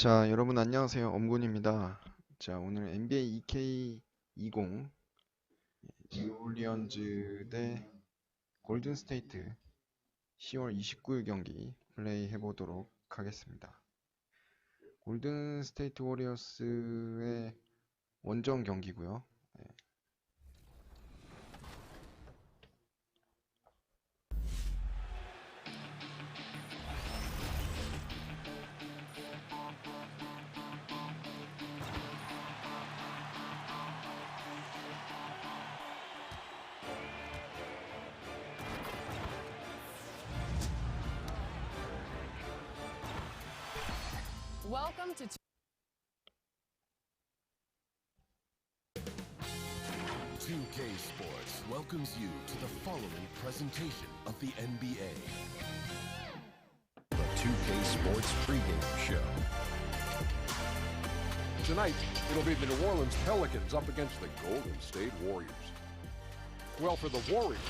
자, 여러분 안녕하세요. 엄군입니다. 자, 오늘 NBA 2K20 뉴올리언즈 대 골든스테이트 10월 29일 경기 플레이 해보도록 하겠습니다. 골든스테이트 워리어스의 원정 경기고요. Welcome to 2K Sports welcomes you to the following presentation of the NBA. The 2K Sports pregame show. Tonight, it'll be the New Orleans Pelicans up against the Golden State Warriors. Well, for the Warriors,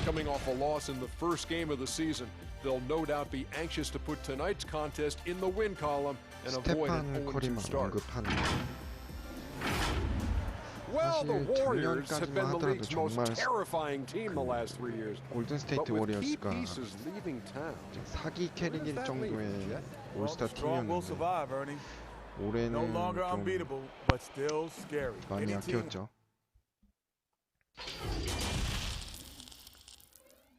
coming off a loss in the first game of the season, they'll no doubt be anxious to put tonight's contest in the win column and avoid an 스테판 0-2 커리만 start. 언급하는 Well, the 사실 Warriors have been the 작년까지만 league's most 하더라도 정말 terrifying team the last 3 years. 골든스테이트 But with key 워리어스가 pieces leaving town, 사기 캐릭일 정도의 올스타 Strong will 팀이었는데 survive, Ernie. 올해는 No longer 좀 unbeatable, but still scary. 많이 Any team 약해졌죠.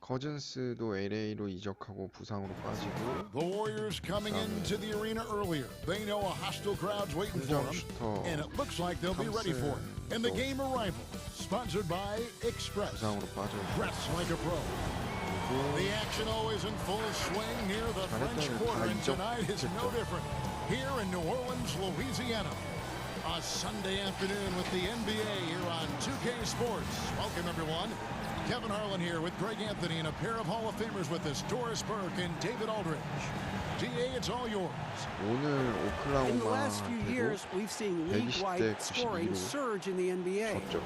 커즌스도 LA로 이적하고 부상으로 빠지고 The Warriors coming into the arena earlier. They know a hostile crowd's waiting for them, 슈터 and it looks like they'll be ready for it. And the game arrival, sponsored by Express. 부상으로 빠져 Dress like a pro. The action always in full swing near the French Quarter, and tonight is no different. Here in New Orleans, Louisiana. A Sunday afternoon with the NBA here on 2K Sports. Welcome, everyone. Kevin Harlan here with Greg Anthony and a pair of Hall of Famers with us, Doris Burke and David Aldridge. DA, it's all yours. 오늘 In the last few 오클라호마도 years, we've seen 120대 league-wide scoring 92로 surge in the NBA. 졌죠.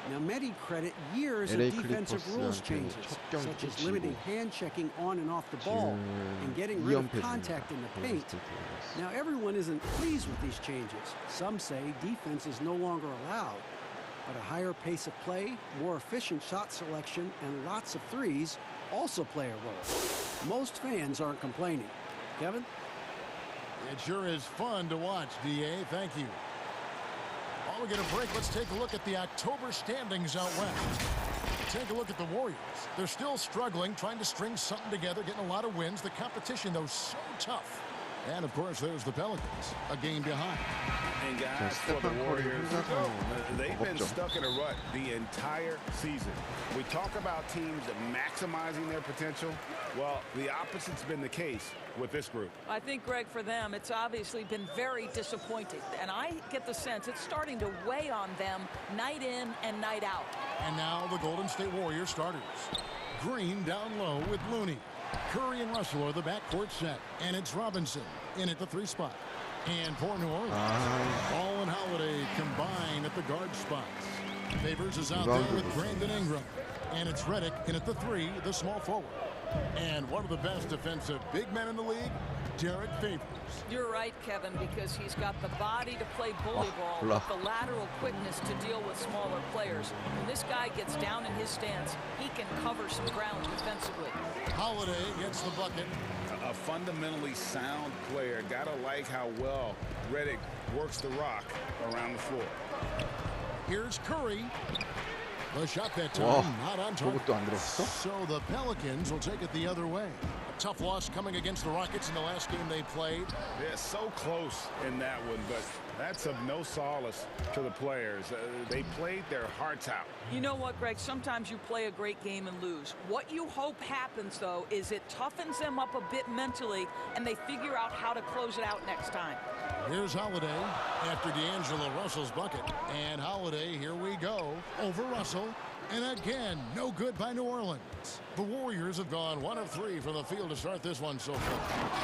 Now, many credit years of LA defensive rules 클리퍼스한테 changes, 첫 경기 such as 찌고 limiting hand checking on and off the ball and 지금 getting rid of 2연패 contact in the paint. 골든스테이트 워리어스. Now, everyone isn't pleased with these changes. Some say defense is no longer allowed, but a higher pace of play, more efficient shot selection, and lots of threes also play a role. Most fans aren't complaining. Kevin? It sure is fun to watch, DA. Thank you. While we get a break, let's take a look at the October standings out west. Take a look at the Warriors. They're still struggling, trying to string something together, getting a lot of wins. The competition, though, so tough. And, of course, there's the Pelicans, a game behind. And 자, guys, for the 스테판 커리 Warriors, 혼자서 they've been 버겁죠. stuck in a rut the entire season. We talk about teams maximizing their potential. Well, the opposite's been the case with this group. I think, Greg, for them, it's obviously been very disappointing. And I get the sense it's starting to weigh on them night in and night out. And now the Golden State Warriors starters. Green down low with Looney. Curry and Russell are the backcourt set. And it's Robinson in at the 3 spot. And for New Orleans, Ball and Holiday combine at the guard spots. Favors is out there with Brandon Ingram. And it's Redick in at the 3, the small forward. And one of the best defensive big men in the league, Derek Favors. You're right, Kevin, because he's got the body to play bully ball, 올라. with the lateral quickness to deal with smaller players. When this guy gets down in his stance, he can cover some ground defensively. Holiday gets the bucket. A fundamentally sound player. Gotta like how well Redick works the rock around the floor. Here's Curry. The shot that 와, time, not on target. 저것도 안 들었어? So the Pelicans will take it the other way. A tough loss coming against the Rockets in the last game they played. They're so close in that one, but that's of no solace to the players. They played their hearts out. You know what, Greg? Sometimes you play a great game and lose. What you hope happens, though, is it toughens them up a bit mentally, and they figure out how to close it out next time. Here's Holiday after D'Angelo Russell's bucket. And Holiday, here we go, over Russell. And again, no good by New Orleans. The Warriors have gone 1 of 3 from the field to start this one so far.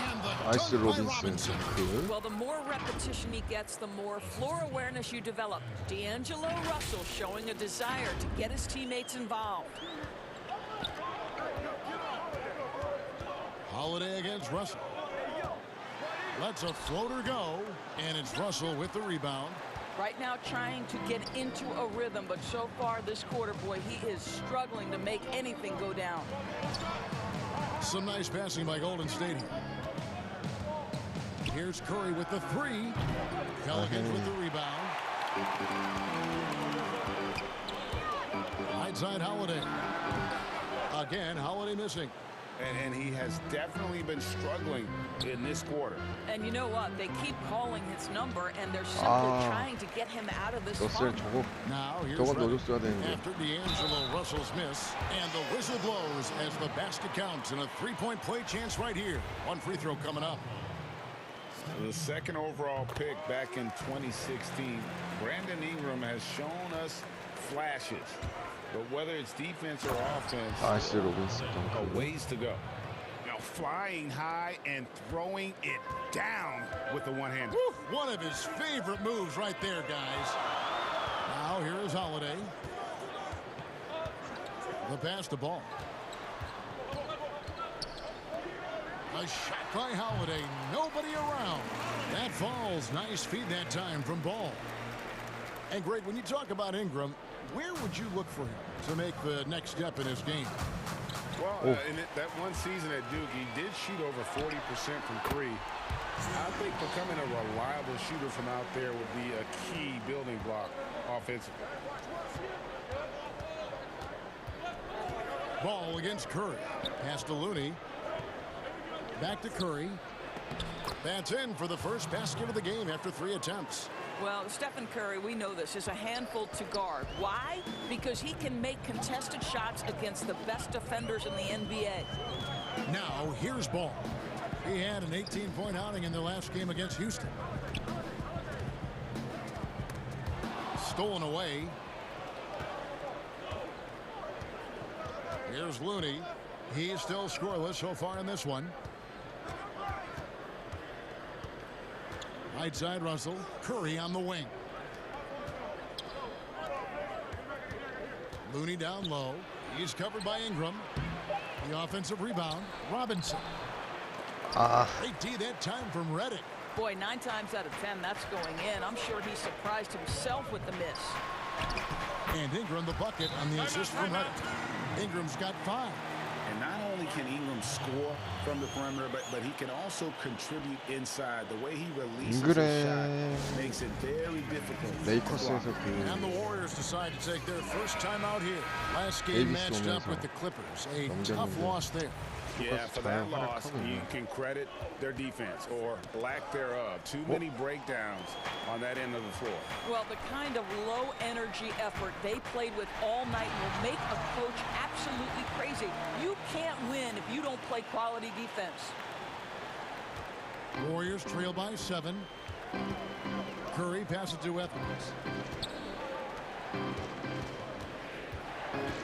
And the 아이스 dunk by 로빈슨 Robinson. 그 Well, the more repetition he gets, the more floor awareness you develop. D'Angelo Russell showing a desire to get his teammates involved. Holiday against Russell. Lets a floater go, and it's Russell with the rebound. Right now trying to get into a rhythm, but so far this quarter, boy, he is struggling to make anything go down. Some nice passing by Golden State here. Here's Curry with the three. Pelicans with the rebound. Right side Holiday. Again, Holiday missing. And he has definitely been struggling in this quarter. And you know what? They keep calling his number, and they're simply trying to get him out of this funk. Now here's 저건 Reddick 넣어줬어야 되는데. after D'Angelo Russell's miss, and the whistle blows as the basket counts, and a three-point play chance right here. One free throw coming up. The second overall pick back in 2016, Brandon Ingram has shown us flashes. But whether it's defense or offense, a ways to go. Now flying high and throwing it down with the one hand. One of his favorite moves right there, guys. Now here is Holiday. The pass to Ball. A shot by Holiday. Nobody around. That falls. Nice feed that time from Ball. And Greg, when you talk about Ingram, where would you look for him to make the next step in his game? Well, in that one season at Duke, he did shoot over 40% from three. I think becoming a reliable shooter from out there would be a key building block offensively. Ball against Curry. Pass to Looney. Back to Curry. That's in for the first basket of the game after 3 attempts. Well, Stephen Curry, we know this, is a handful to guard. Why? Because he can make contested shots against the best defenders in the NBA. Now, here's Ball. He had an 18-point outing in their last game against Houston. Stolen away. Here's Looney. He's still scoreless so far in this one. Right side Russell. Curry on the wing. Looney down low. He's covered by Ingram. The offensive rebound. Robinson. Great D that time from Reddick. Boy, 9 times out of 10, that's going in. I'm sure he surprised himself with the miss. And Ingram the bucket on the assist from Reddick. Ingram's got 5. And not only can Ingram score from the perimeter, but he can also contribute inside. The way he releases his shot makes it very difficult. And the Warriors decide to take their first time out here. Last game matched up with the Clippers. A tough loss there. Yeah, for that loss, you can credit their defense or lack thereof. Too many breakdowns on that end of the floor. Well, the kind of low-energy effort they played with all night will make a coach absolutely crazy. You can't win if you don't play quality defense. Warriors trail by 7. Curry passes to Evans.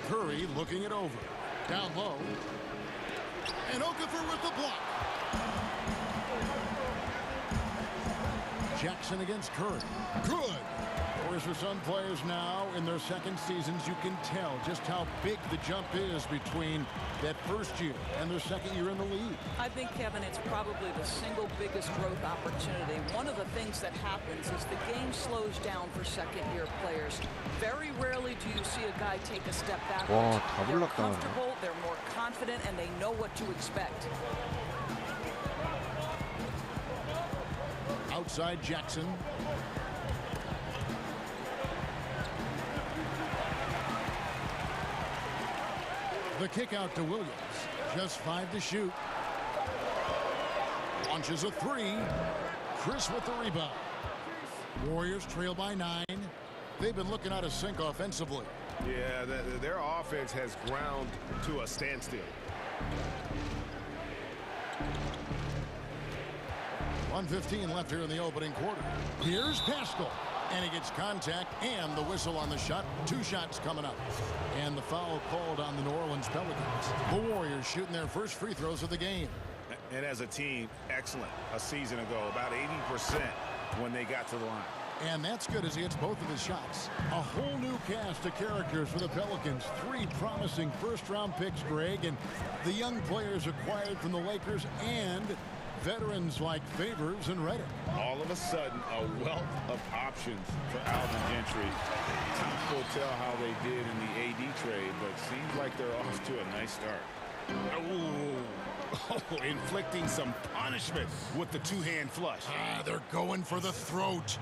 Curry looking it over. Down low. And Okafor with the block. Jackson against Curry. Good. Warriors for some players now in their second seasons, you can tell just how big the jump is between that first year and their second year in the league. I think, Kevin, it's probably the single biggest growth opportunity. One of the things that happens is the game slows down for second-year players. Very rarely do you see a guy take a step backwards. They're comfortable, they're more confident, and they know what to expect. Outside Jackson. The kick out to Williams. Just 5 to shoot. Launches a 3. Chris with the rebound. Warriors trail by 9. They've been looking out of sync offensively. Yeah, their offense has ground to a standstill. 1:15 left here in the opening quarter. Here's Pascal. And he gets contact and the whistle on the shot. 2 shots coming up. And the foul called on the New Orleans Pelicans. The Warriors shooting their first free throws of the game. And as a team, excellent. A season ago, about 80% when they got to the line. And that's good as he hits both of his shots. A whole new cast of characters for the Pelicans. 3 promising first-round picks, Greg. And the young players acquired from the Lakers and veterans like Favors and Reddick. All of a sudden, a wealth of options for Alvin Gentry. Time will tell how they did in the AD trade, but seems like they're off to a nice start. Oh, inflicting some punishment with the two-hand flush. They're going for the throat.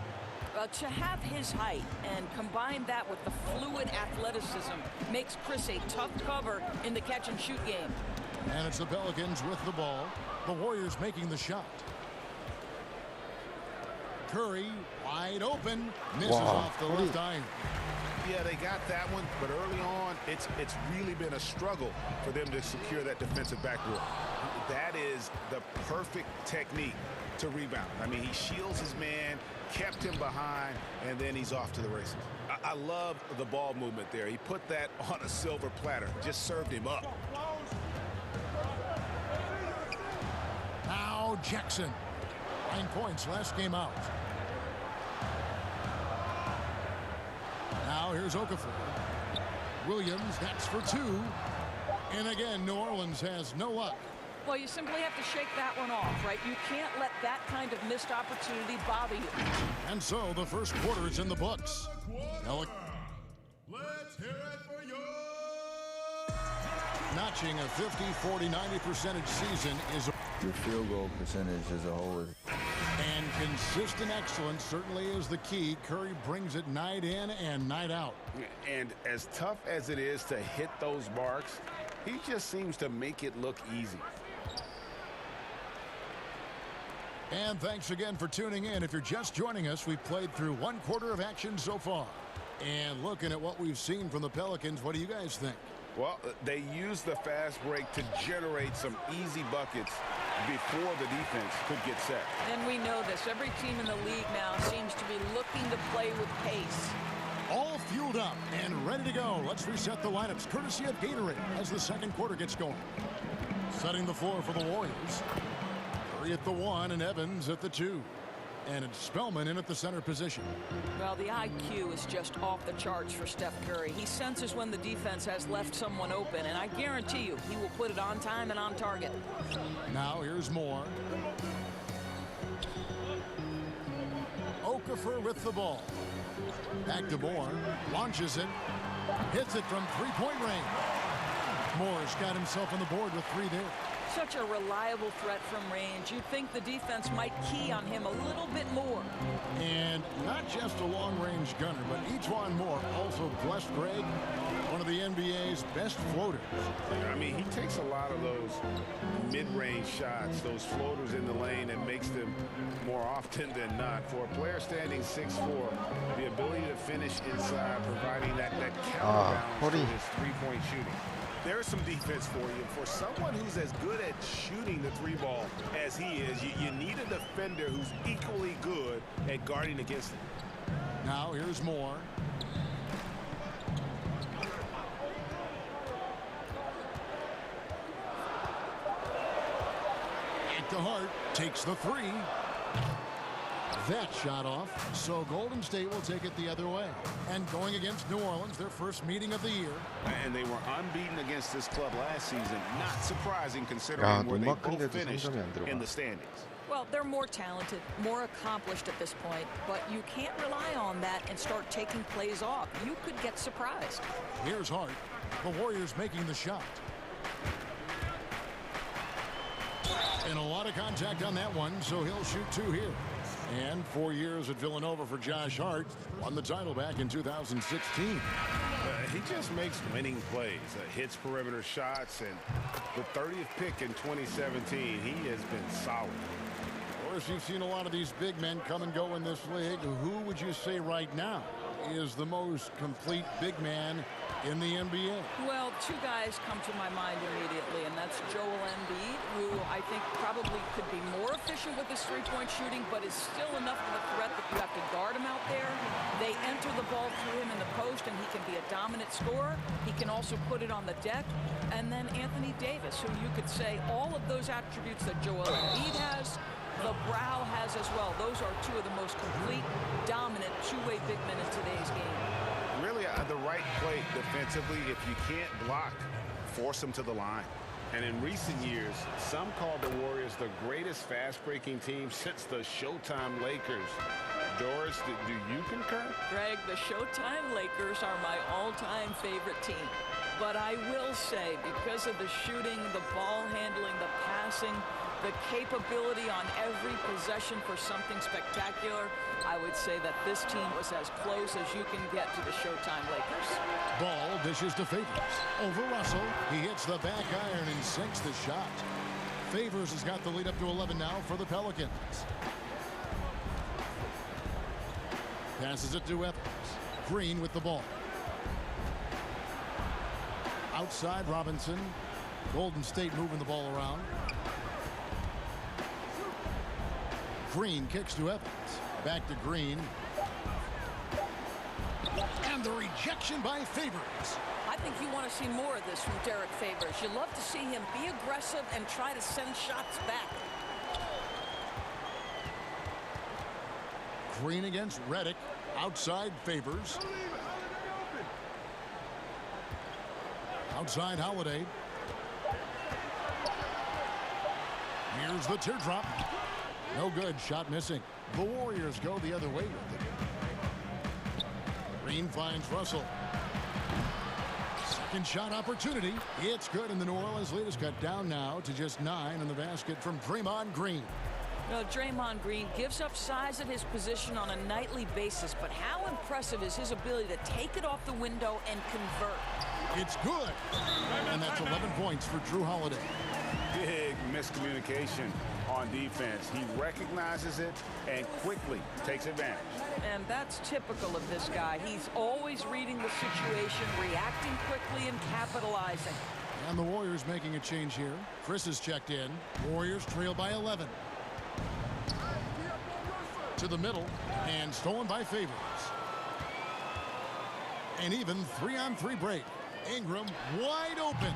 To have his height and combine that with the fluid athleticism makes Chris a tough cover in the catch-and-shoot game. And it's the Pelicans with the ball. The Warriors making the shot. Curry wide open. Misses off the left iron. Yeah, they got that one, but early on, it's really been a struggle for them to secure that defensive backboard. That is the perfect technique to rebound. I mean, he shields his man, kept him behind, and then he's off to the races. I love the ball movement there. He put that on a silver platter, just served him up. Now Jackson. 9 points last game out. Now here's Okafor. Williams, that's for 2. And again, New Orleans has no luck. Well, you simply have to shake that one off, right? You can't let that kind of missed opportunity bother you. And so the first quarter is in the books. Let's hear it for you. Notching a 50, 40, 90% season is your field goal percentage as a whole. And consistent excellence certainly is the key. Curry brings it night in and night out. And as tough as it is to hit those marks, he just seems to make it look easy. And thanks again for tuning in. If you're just joining us, we've played through 1 quarter of action so far. And looking at what we've seen from the Pelicans, what do you guys think? Well, they used the fast break to generate some easy buckets before the defense could get set. And we know this. Every team in the league now seems to be looking to play with pace. All fueled up and ready to go. Let's reset the lineups courtesy of Gatorade as the second quarter gets going. Setting the floor for the Warriors. Curry at the 1 and Evans at the 2. And it's Spellman in at the center position. Well, the IQ is just off the charts for Steph Curry. He senses when the defense has left someone open, and I guarantee you he will put it on time and on target. Now here's Moore. Okafor with the ball. Back to Moore. Launches it. Hits it from three-point range. Moore's got himself on the board with 3 there. Such a reliable threat from range. You'd think the defense might key on him a little bit more. And not just a long-range gunner, but E'Twaun Moore, also blessed Greg, one of the NBA's best floaters. I mean, he takes a lot of those mid-range shots, those floaters in the lane, and makes them more often than not. For a player standing 6'4", the ability to finish inside, providing that counterbalance to his three-point shooting. There's some defense for you. For someone who's as good at shooting the 3-ball as he is, you need a defender who's equally good at guarding against it. Now here's Moore. At the heart, takes the 3. That shot off, so Golden State will take it the other way. And going against New Orleans, their first meeting of the year. And they were unbeaten against this club last season. Not surprising considering where they both finished in the standings. Well, they're more talented, more accomplished at this point, but you can't rely on that and start taking plays off. You could get surprised. Here's Hart. The Warriors making the shot. And a lot of contact on that one, so he'll shoot 2 here. And 4 years at Villanova for Josh Hart. Won the title back in 2016. He just makes winning plays, hits perimeter shots, and the 30th pick in 2017, he has been solid. Of course, you've seen a lot of these big men come and go in this league. Who would you say right now is the most complete big man in the NBA? Well, 2 guys come to my mind immediately, and that's Joel Embiid, who I think probably could be more efficient with his three-point shooting, but is still enough of a threat that you have to guard him out there. They enter the ball through him in the post, and he can be a dominant scorer. He can also put it on the deck. And then Anthony Davis, who you could say all of those attributes that Joel Embiid has, the Brow has as well. Those are 2 of the most complete, dominant, two-way big men in today's game. Really, the right play defensively. If you can't block, force them to the line. And in recent years, some called the Warriors the greatest fast-breaking team since the Showtime Lakers. Doris, do you concur? Greg, the Showtime Lakers are my all-time favorite team. But I will say, because of the shooting, the ball handling, the passing, the capability on every possession for something spectacular, I would say that this team was as close as you can get to the Showtime Lakers. Ball dishes to Favors. Over Russell. He hits the back iron and sinks the shot. Favors has got the lead up to 11 now for the Pelicans. Passes it to Evans. Green with the ball. Outside Robinson. Golden State moving the ball around. Green kicks to Evans. Back to Green. And the rejection by Favors. I think you want to see more of this from Derek Favors. You love to see him be aggressive and try to send shots back. Green against Redick. Outside Favors. Outside Holiday. Here's the teardrop. No good. Shot missing. The Warriors go the other way with it. Green finds Russell. Second shot opportunity. It's good, and the New Orleans lead is cut down now to just 9 on the basket from Draymond Green. Well, Draymond Green gives up size at his position on a nightly basis, but how impressive is his ability to take it off the window and convert? It's good. And that's 11 points for Drew Holiday. Big miscommunication on defense. He recognizes it and quickly takes advantage. And that's typical of this guy. He's always reading the situation, reacting quickly, and capitalizing. And the Warriors making a change here. Chris is checked in. Warriors trail by 11. To the middle, and stolen by Favors. An even 3-on-3 break. Ingram wide open.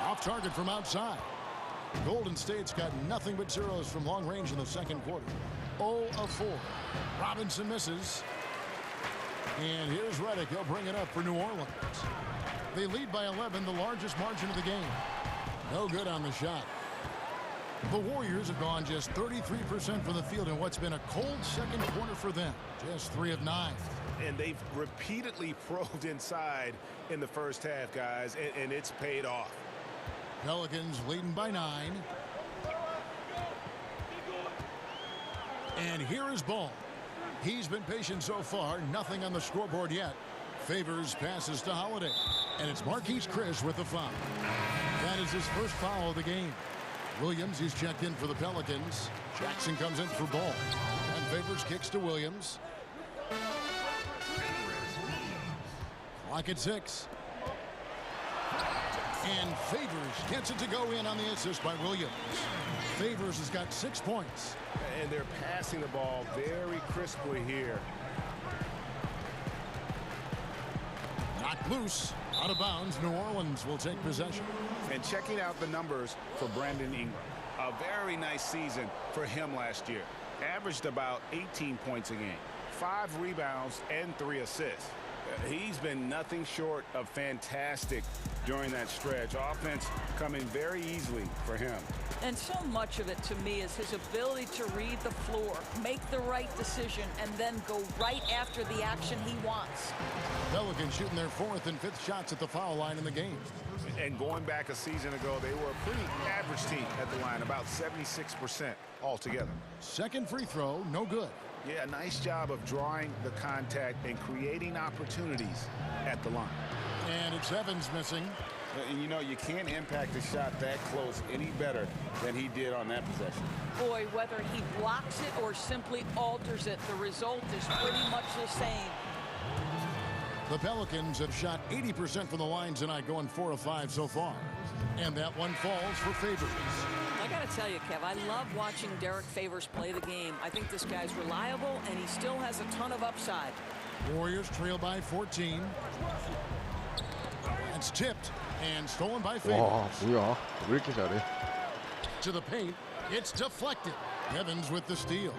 Off target from outside. Golden State's got nothing but zeros from long range in the second quarter. 0 of 4. Robinson misses. And here's Redick. He'll bring it up for New Orleans. They lead by 11, the largest margin of the game. No good on the shot. The Warriors have gone just 33% from the field in what's been a cold second quarter for them. Just 3 of 9. And they've repeatedly probed inside in the first half, guys, and it's paid off. Pelicans leading by 9. And here is Ball. He's been patient so far. Nothing on the scoreboard yet. Favors passes to Holiday. And it's Marquise Chris with the foul. That is his first foul of the game. Williams is checked in for the Pelicans. Jackson comes in for Ball. And Favors kicks to Williams. Clock at 6. And Favors gets it to go in on the assist by Williams. Favors has got 6 points. And they're passing the ball very crisply here. Knocked loose. Out of bounds. New Orleans will take possession. And checking out the numbers for Brandon Ingram. A very nice season for him last year. Averaged about 18 points a game. 5 rebounds and 3 assists. He's been nothing short of fantastic during that stretch. Offense coming very easily for him. And so much of it to me is his ability to read the floor, make the right decision, and then go right after the action he wants. Pelicans shooting their 4th and 5th shots at the foul line in the game. And going back a season ago, they were a pretty average team at the line, about 76% altogether. Second free throw, no good. Yeah, nice job of drawing the contact and creating opportunities at the line. And it's Evans missing. And you know, you can't impact a shot that close any better than he did on that possession. Boy, whether he blocks it or simply alters it, the result is pretty much the same. The Pelicans have shot 80% from the line tonight, going 4 of 5 so far. And that one falls for Favors. I got to tell you, Kev, I love watching Derek Favors play the game. I think this guy's reliable, and he still has a ton of upside. Warriors trail by 14. It's tipped and stolen by Favors. 와, 뭐야? 왜 이렇게 잘해? To the paint. It's deflected. Evans with the steal.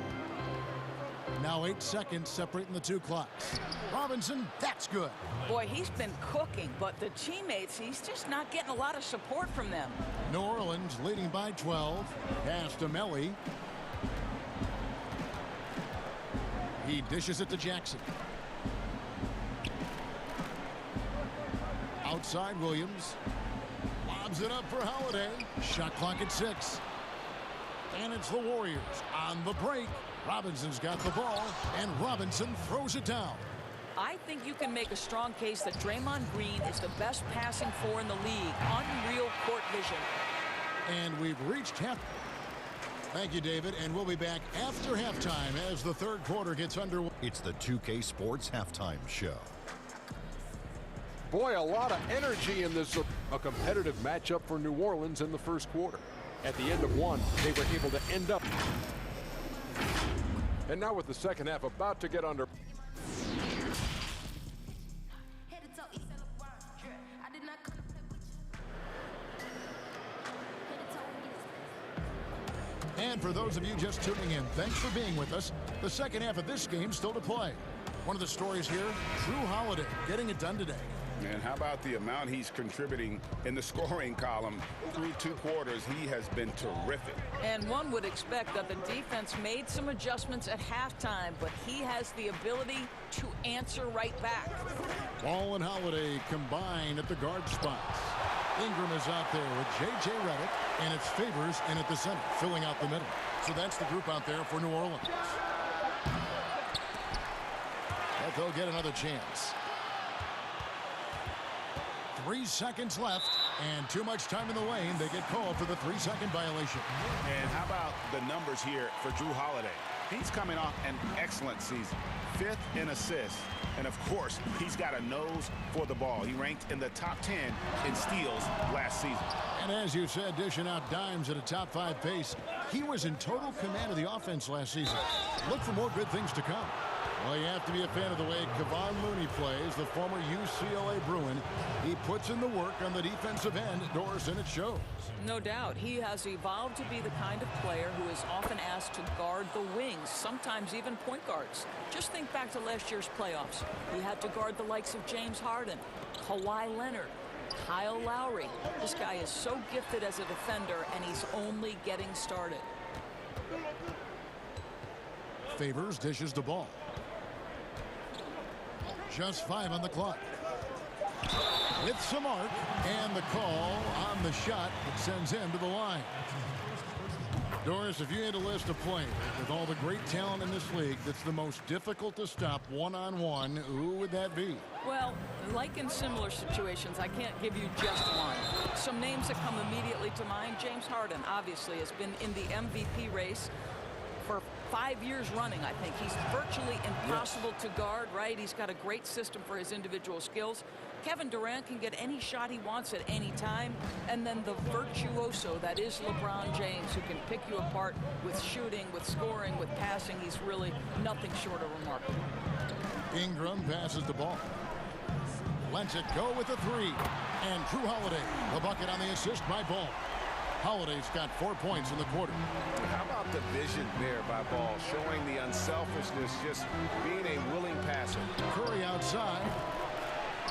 Now 8 seconds separating the two clocks. Robinson, that's good. Boy, he's been cooking, but the teammates, he's just not getting a lot of support from them. New Orleans leading by 12. Pass to Melly. He dishes it to Jackson. Outside Williams. Lobs it up for Holiday. Shot clock at 6. And it's the Warriors on the break. Robinson's got the ball, and Robinson throws it down. I think you can make a strong case that Draymond Green is the best passing four in the league. Unreal court vision. And we've reached half. Thank you, David, and we'll be back after halftime as the third quarter gets underway. It's the 2K Sports Halftime Show. Boy, a lot of energy in this. A competitive matchup for New Orleans in the first quarter. At the end of one, they were able to end up. And now with the second half about to get under. And for those of you just tuning in, thanks for being with us. The second half of this game still to play. One of the stories here, Drew Holiday getting it done today. And how about the amount he's contributing in the scoring column? Through 2 quarters, he has been terrific. And one would expect that the defense made some adjustments at halftime, but he has the ability to answer right back. Ball and Holiday combine at the guard spots. Ingram is out there with J.J. Redick, and it's Favors in at the center, filling out the middle. So that's the group out there for New Orleans. But they'll get another chance. 3 seconds left, and too much time in the lane. They get called for the 3-second violation. And how about the numbers here for Drew Holiday? He's coming off an excellent season. 5th in assists. And, of course, he's got a nose for the ball. He ranked in the top 10 in steals last season. And as you said, dishing out dimes at a top 5 pace, he was in total command of the offense last season. Look for more good things to come. Well, you have to be a fan of the way Kevon Looney plays, the former UCLA Bruin. He puts in the work on the defensive end, Doris, and it shows. No doubt. He has evolved to be the kind of player who is often asked to guard the wings, sometimes even point guards. Just think back to last year's playoffs. He had to guard the likes of James Harden, Kawhi Leonard, Kyle Lowry. This guy is so gifted as a defender, and he's only getting started. Favors dishes the ball. Just 5 on the clock. With some arc, and the call on the shot that sends him to the line. Doris, if you had a list of players with all the great talent in this league that's the most difficult to stop one-on-one, who would that be? Well, like in similar situations, I can't give you just one. Some names that come immediately to mind. James Harden, obviously, has been in the MVP race for 5 years running, I think. He's virtually impossible to guard, right? He's got a great system for his individual skills. Kevin Durant can get any shot he wants at any time. And then the virtuoso that is LeBron James, who can pick you apart with shooting, with scoring, with passing. He's really nothing short of remarkable. Ingram passes the ball. Lets it go with a 3. And Drew Holiday, the bucket on the assist by Ball. Holiday's got 4 points in the quarter. How about the vision there by Ball, showing the unselfishness, just being a willing passer. Curry outside.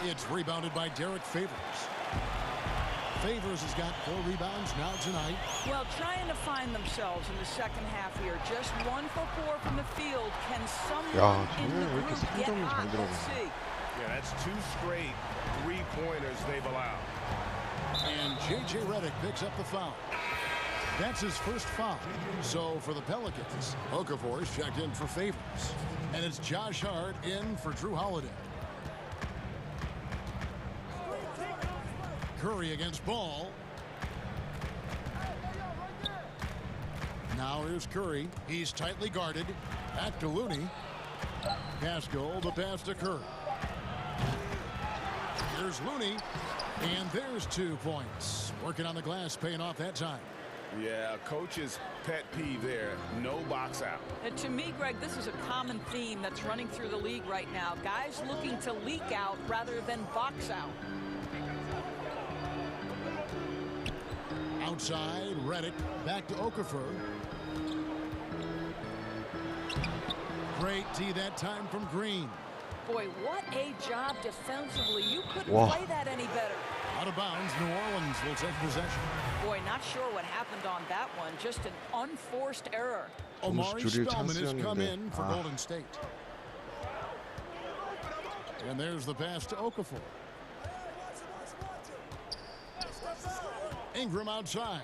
It's rebounded by Derek Favors. Favors has got 4 rebounds now tonight. Well, trying to find themselves in the second half here. Just 1 for 4 from the field. Can someone in the group get hot? Let's see. Yeah, that's 2 straight 3-pointers they've allowed. And J.J. Redick picks up the foul. That's his first foul. So for the Pelicans, Okafor's checked in for Favors. And it's Josh Hart in for Drew Holiday. Curry against Ball. Now here's Curry. He's tightly guarded. Back to Looney. Pascal, the pass to Curry. Here's Looney. And there's 2 points. Working on the glass, paying off that time. Yeah, coach's pet peeve there. No box out. And to me, Greg, this is a common theme that's running through the league right now. Guys looking to leak out rather than box out. Outside, Redick back to Okafor. Great D that time from Green. Boy, what a job defensively. You couldn't Wow. play that any better. Out of bounds, New Orleans will take possession. Boy, not sure what happened on that one. Just an unforced error. Omari 줄일 Spellman has come 찬스였는데. in for Golden State. And there's the pass to Okafor. Ingram outside.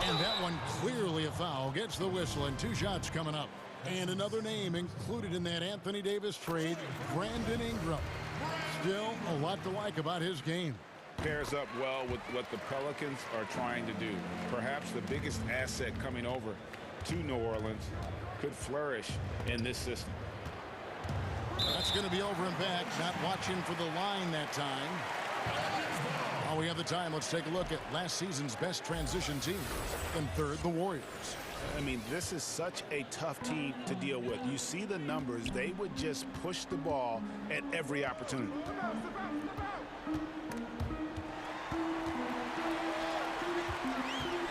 And that one clearly a foul. Gets the whistle and 2 shots coming up. And another name included in that Anthony Davis trade, Brandon Ingram. Still a lot to like about his game. Pairs up well with what the Pelicans are trying to do. Perhaps the biggest asset coming over to New Orleans could flourish in this system. That's going to be over and back. Not watching for the line that time. While we have the time, let's take a look at last season's best transition team. In third, the Warriors. I mean, this is such a tough team to deal with. You see the numbers. They would just push the ball at every opportunity.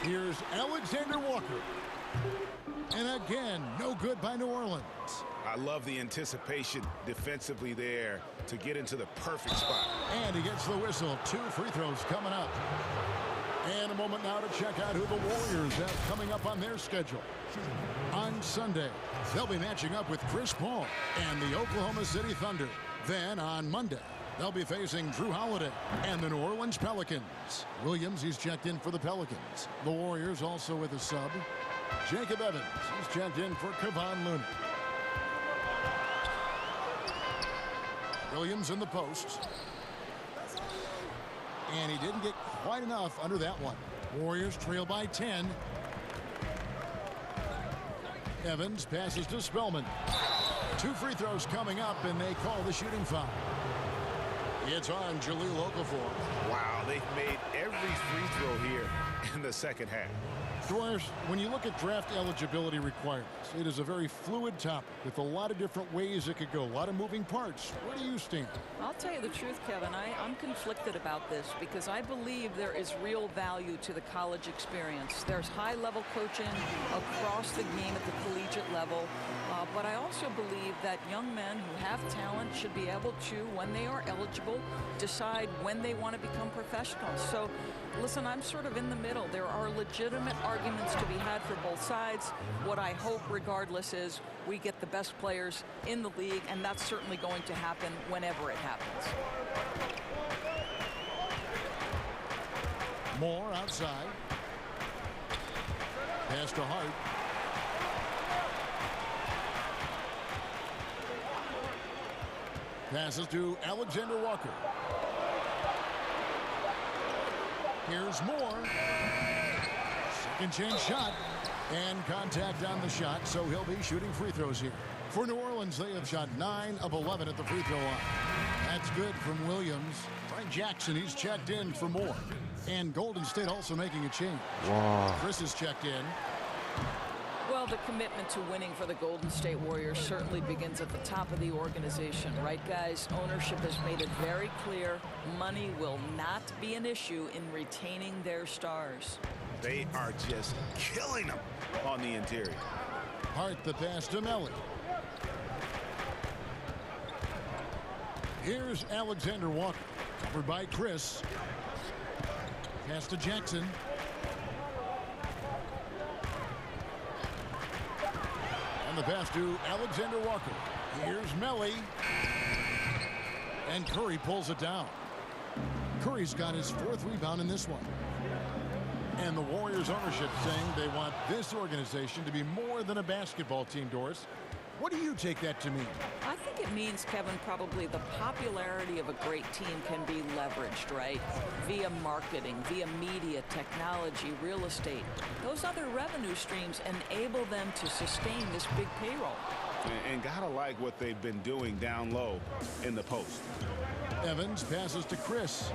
Here's Alexander Walker. And again, no good by New Orleans. I love the anticipation defensively there to get into the perfect spot. And he gets the whistle. 2 free throws coming up. And a moment now to check out who the Warriors have coming up on their schedule. On Sunday, they'll be matching up with Chris Paul and the Oklahoma City Thunder. Then on Monday, they'll be facing Drew Holiday and the New Orleans Pelicans. Williams, he's checked in for the Pelicans. The Warriors also with a sub. Jacob Evans, he's checked in for Kevon Looney. Williams in the post. And he didn't get quite enough under that one. Warriors trail by 10. Evans passes to Spellman. 2 free throws coming up, and they call the shooting foul. It's on Jahlil Okafor. Wow, they've made every free throw here in the second half. Dwayne, when you look at draft eligibility requirements, it is a very fluid topic with a lot of different ways it could go, a lot of moving parts. Where do you stand? I'll tell you the truth, Kevin. I'm conflicted about this because I believe there is real value to the college experience. There's high-level coaching across the game at the collegiate level, but I also believe that young men who have talent should be able to, when they are eligible, decide when they want to become professionals. So, listen, I'm sort of in the middle. There are legitimate arguments to be had for both sides. What I hope, regardless, is we get the best players in the league, and that's certainly going to happen whenever it happens. Moore outside. Pass to Hart. Passes to Alexander Walker. Here's Moore. Second chance shot. And contact on the shot, so he'll be shooting free throws here. For New Orleans, they have shot 9 of 11 at the free throw line. That's good from Williams. Frank Jackson, he's checked in for Moore. And Golden State also making a change. Wow. Chris is checked in. Well, the commitment to winning for the Golden State Warriors certainly begins at the top of the organization, right, guys? Ownership has made it very clear money will not be an issue in retaining their stars. They are just killing them on the interior. Hart the pass to Melly. Here's Alexander Walker, covered by Chris. Pass to Jackson. And the pass to Alexander Walker. Here's Melly. And Curry pulls it down. Curry's got his 4th rebound in this one. And the Warriors ownership saying they want this organization to be more than a basketball team, Doris. What do you take that to mean? I think it means, Kevin, probably the popularity of a great team can be leveraged, right? Via marketing, via media, technology, real estate. Those other revenue streams enable them to sustain this big payroll. And gotta like what they've been doing down low in the post. Evans passes to Chris.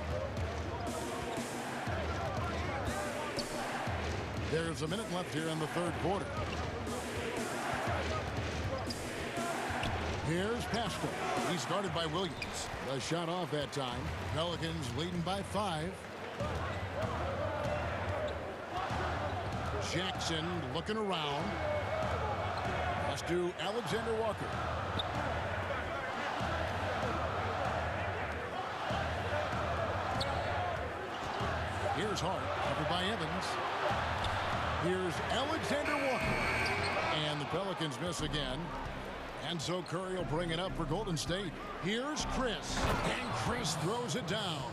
There's a minute left here in the 3rd quarter. Here's Pascal. He's guarded by Williams. The shot off that time. Pelicans leading by 5. Jackson looking around. Pass to Alexander Walker. Here's Hart, covered by Evans. Here's Alexander Walker. And the Pelicans miss again. And so Curry will bring it up for Golden State. Here's Chris. And Chris throws it down.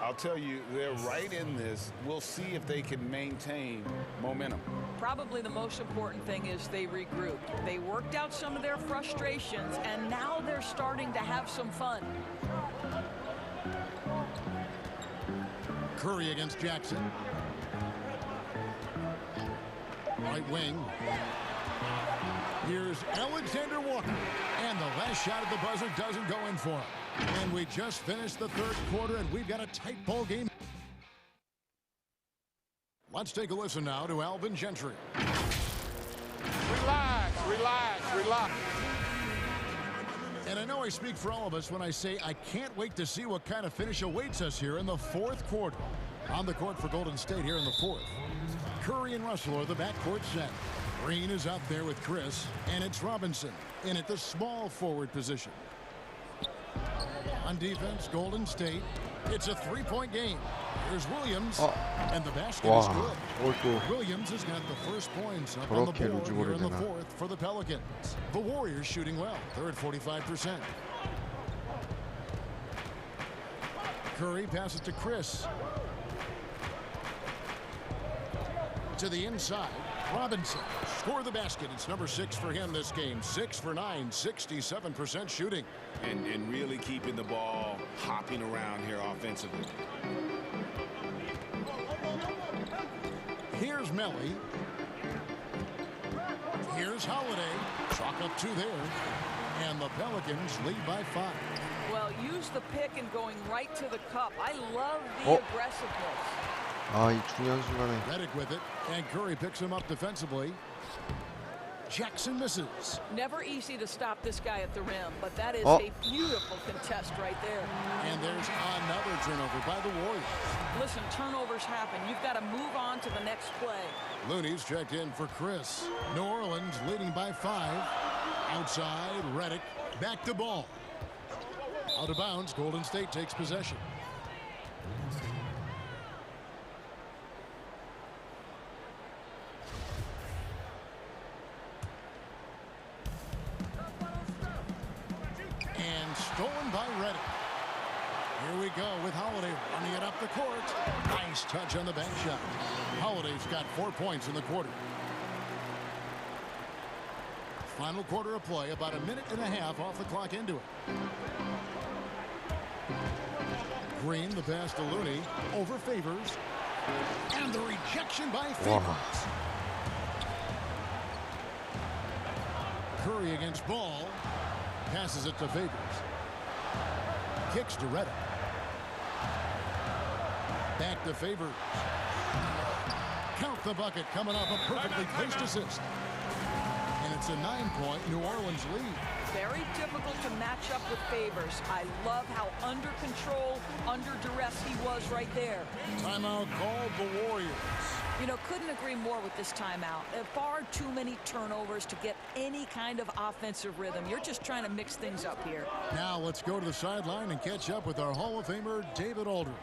I'll tell you, they're right in this. We'll see if they can maintain momentum. Probably the most important thing is they regrouped. They worked out some of their frustrations, and now they're starting to have some fun. Curry against Jackson. Right wing. Here's Alexander Walker. And the last shot at the buzzer doesn't go in for him. And we just finished the third quarter, and we've got a tight ball game. Let's take a listen now to Alvin Gentry. Relax, relax, relax. And I know I speak for all of us when I say I can't wait to see what kind of finish awaits us here in the fourth quarter. On the court for Golden State here in the fourth. Curry and Russell are the backcourt set. Green is out there with Chris, and it's Robinson in at the small forward position. On defense, Golden State. It's a three-point game. Here's Williams, and the basket is good. Williams has got the first points up on the board here in the fourth for the Pelicans. The Warriors shooting well. They're at 45%. Curry passes to Chris. To the inside. Robinson score the basket. It's number 6 for him this game. 6 for 9, 67% shooting. And really keeping the ball hopping around here offensively. Here's Melly. Here's Holiday. Chalk up 2 there. And the Pelicans lead by 5. Well, use the pick and going right to the cup. I love the aggressiveness. 이 중요한 순간에. Redick with it, and Curry picks him up defensively. Jackson misses. Never easy to stop this guy at the rim, but that is a beautiful contest right there. And there's another turnover by the Warriors. Listen, turnovers happen. You've got to move on to the next play. Looney's checked in for Chris. New Orleans leading by 5. Outside, Redick. Back to ball. Out of bounds, Golden State takes possession. Stolen by Redick. Here we go with Holiday running it up the court. Nice touch on the bank shot. Holiday's got 4 points in the quarter. Final quarter of play, about a minute and a half off the clock into it. Green, the pass to Looney, over Favors. And the rejection by Favors. Curry against Ball. Passes it to Favors. Kicks to Redick. Back to Favors. Count the bucket coming off a perfectly placed assist. And it's a 9-point New Orleans lead. Very difficult to match up with Favors. I love how under control, under duress he was right there. Timeout called the Warriors. You know, couldn't agree more with this timeout. There are far too many turnovers to get any kind of offensive rhythm. You're just trying to mix things up here. Now let's go to the sideline and catch up with our Hall of Famer, David Aldridge.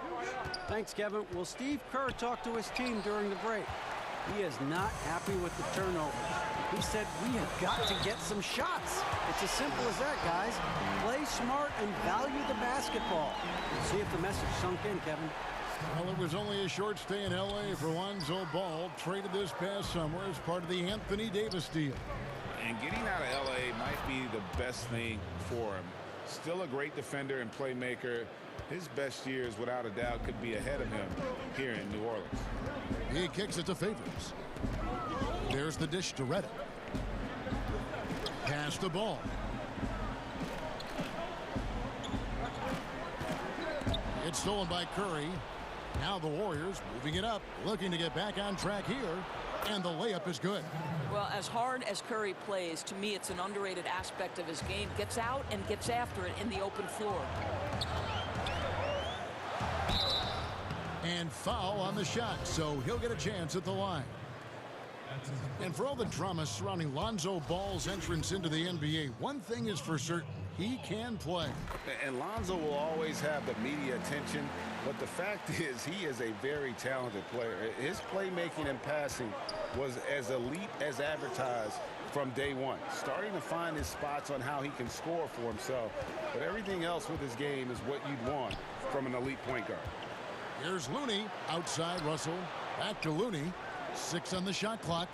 Thanks, Kevin. Well, Steve Kerr talked to his team during the break. He is not happy with the turnovers. He said, we have got to get some shots. It's as simple as that, guys. Play smart and value the basketball. See if the message sunk in, Kevin. Well, it was only a short stay in L.A. for Lonzo Ball, traded this past summer as part of the Anthony Davis deal. And getting out of L.A. might be the best thing for him. Still a great defender and playmaker. His best years, without a doubt, could be ahead of him here in New Orleans. He kicks it to Favors. There's the dish to Redick. Pass the ball. It's stolen by Curry. Now the Warriors moving it up, looking to get back on track here, and the layup is good. Well, as hard as Curry plays, to me it's an underrated aspect of his game. Gets out and gets after it in the open floor. And foul on the shot, so he'll get a chance at the line. And for all the drama surrounding Lonzo Ball's entrance into the NBA, one thing is for certain. He can play. And Lonzo will always have the media attention, but the fact is he is a very talented player. His playmaking and passing was as elite as advertised from day one, starting to find his spots on how he can score for himself. But everything else with his game is what you'd want from an elite point guard. Here's Looney, outside Russell, back to Looney, 6 on the shot clock.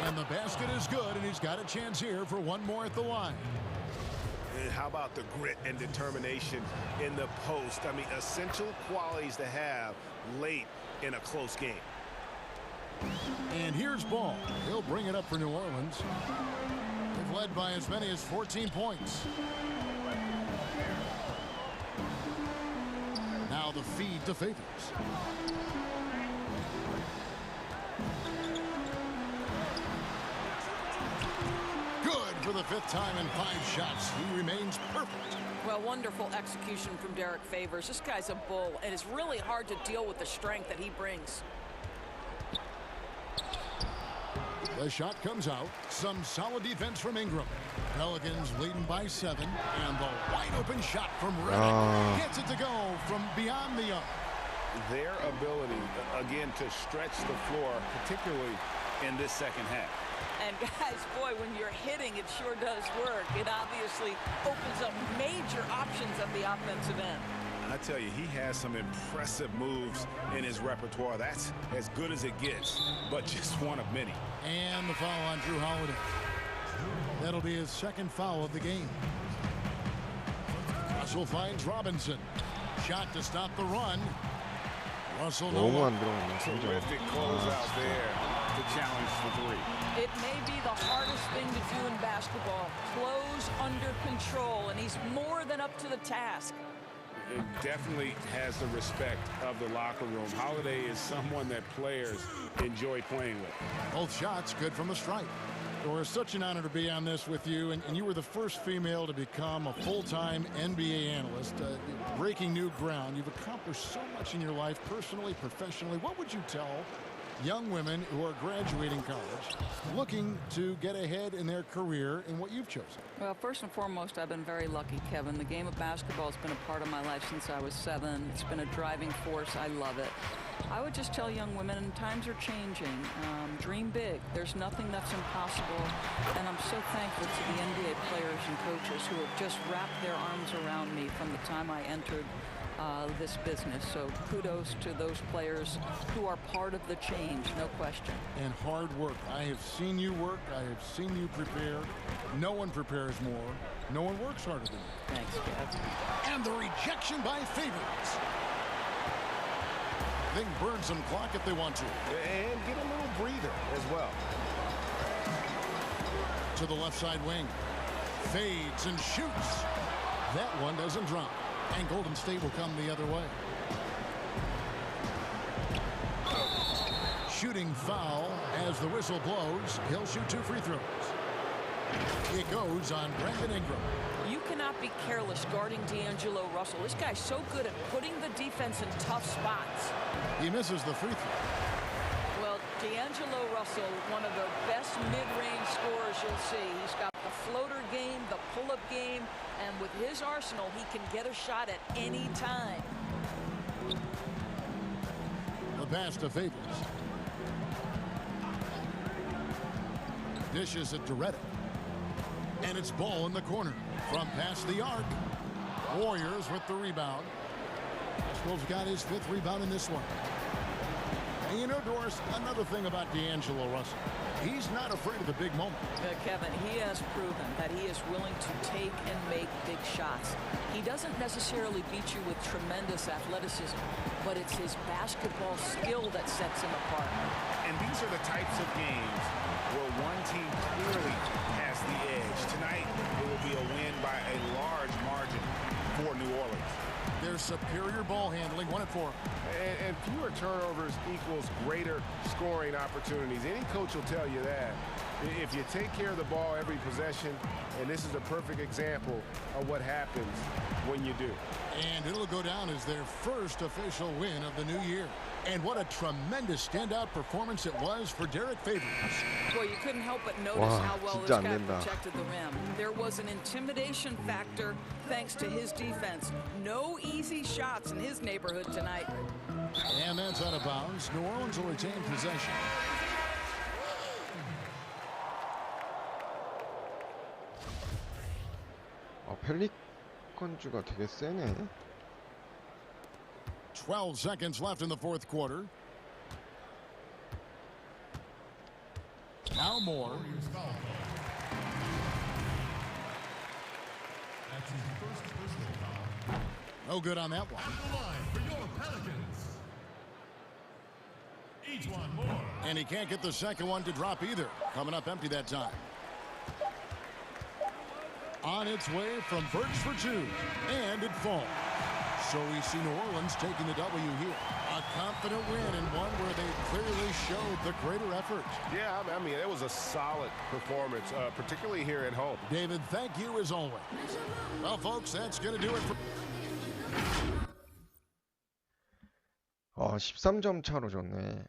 And the basket is good, and he's got a chance here for one more at the line. And how about the grit and determination in the post? I mean, essential qualities to have late in a close game. And here's Ball. He'll bring it up for New Orleans. They've led by as many as 14 points. Now the feed to Favors. For the 5th time in 5 shots, he remains perfect. Well, wonderful execution from Derek Favors. This guy's a bull, and it's really hard to deal with the strength that he brings. The shot comes out. Some solid defense from Ingram. Pelicans leading by 7, and the wide open shot from Redick gets it to go from beyond the arc. Their ability, again, to stretch the floor, particularly in this second half. And guys, boy, when you're hitting, it sure does work. It obviously opens up major options at the offensive end. I tell you, he has some impressive moves in his repertoire. That's as good as it gets, but just one of many. And the foul on Drew Holiday. That'll be his 2nd foul of the game. Russell finds Robinson. Shot to stop the run. Russell no longer. Terrific closeout there to challenge the 3. It may be the hardest thing to do in basketball. Close under control, and he's more than up to the task. It definitely has the respect of the locker room. Holiday is someone that players enjoy playing with. Both shots good from the stripe. It was such an honor to be on this with you, and you were the first female to become a full-time NBA analyst, breaking new ground. You've accomplished so much in your life, personally, professionally. What would you tell young women who are graduating college, looking to get ahead in their career in what you've chosen? Well, first and foremost, I've been very lucky, Kevin. The game of basketball has been a part of my life since I was 7. It's been a driving force. I love it. I would just tell young women, times are changing. Dream big. There's nothing that's impossible. And I'm so thankful to the NBA players and coaches who have just wrapped their arms around me from the time I entered this business. So kudos to those players who are part of the change, no question. And hard work. I have seen you work. I have seen you prepare. No one prepares more. No one works harder than you. Thanks, Kev. And the rejection by Favors. They can burn some clock if they want to. And get a little breather as well. To the left side wing. Fades and shoots. That one doesn't drop. And Golden State will come the other way. Shooting foul as the whistle blows. He'll shoot 2 free throws. It goes on Brandon Ingram. You cannot be careless guarding D'Angelo Russell. This guy's so good at putting the defense in tough spots. He misses the free throw. Well, D'Angelo Russell, one of the best mid-range scorers you'll see. He's got the floater game, the pull-up game, and with his arsenal, he can get a shot at any time. The pass to Favors. Dishes it to Redick. And it's Ball in the corner. From past the arc. Warriors with the rebound. Wolves got his 5th rebound in this one. And you know, Doris, another thing about D'Angelo Russell. He's not afraid of the big moment. Kevin, he has proven that he is willing to take and make big shots. He doesn't necessarily beat you with tremendous athleticism, but it's his basketball skill that sets him apart. And these are the types of games where one team clearly has the edge. Tonight, it will be a win by a large margin for New Orleans. Their superior ball handling, 1 and 4. And fewer turnovers equals greater scoring opportunities. Any coach will tell you that. If you take care of the ball every possession, and this is a perfect example of what happens when you do. And it'll go down as their first official win of the new year. And what a tremendous standout performance it was for Derek Favors. Well, you couldn't help but notice how well this guy protected the rim. There was an intimidation factor thanks to his defense. No easy shots in his neighborhood tonight. And that's out of bounds. New Orleans will retain possession. 펠리컨주가 되게 세네. 12 seconds left in the fourth quarter. Now more. No good on that one. And he can't get the second one to drop either. Coming up empty that time. On its way from Birch for two. And it falls. So we see New Orleans taking the W here. A confident win and one where they clearly showed the greater effort. Yeah, I mean, it was a solid performance, particularly here at home. David, thank you as always. Well, folks, that's going to do it for... 13점 차로 졌네.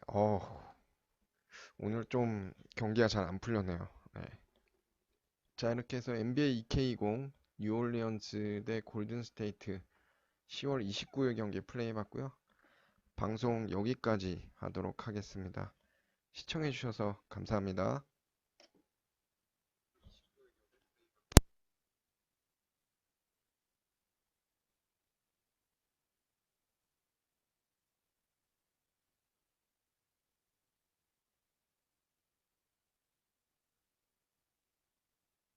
오늘 좀 경기가 잘 안 풀렸네요. 네. 자, 이렇게 해서 NBA 2K20 뉴올리언즈 대 골든스테이트 10월 29일 경기 플레이해봤고요. 방송 여기까지 하도록 하겠습니다. 시청해주셔서 감사합니다.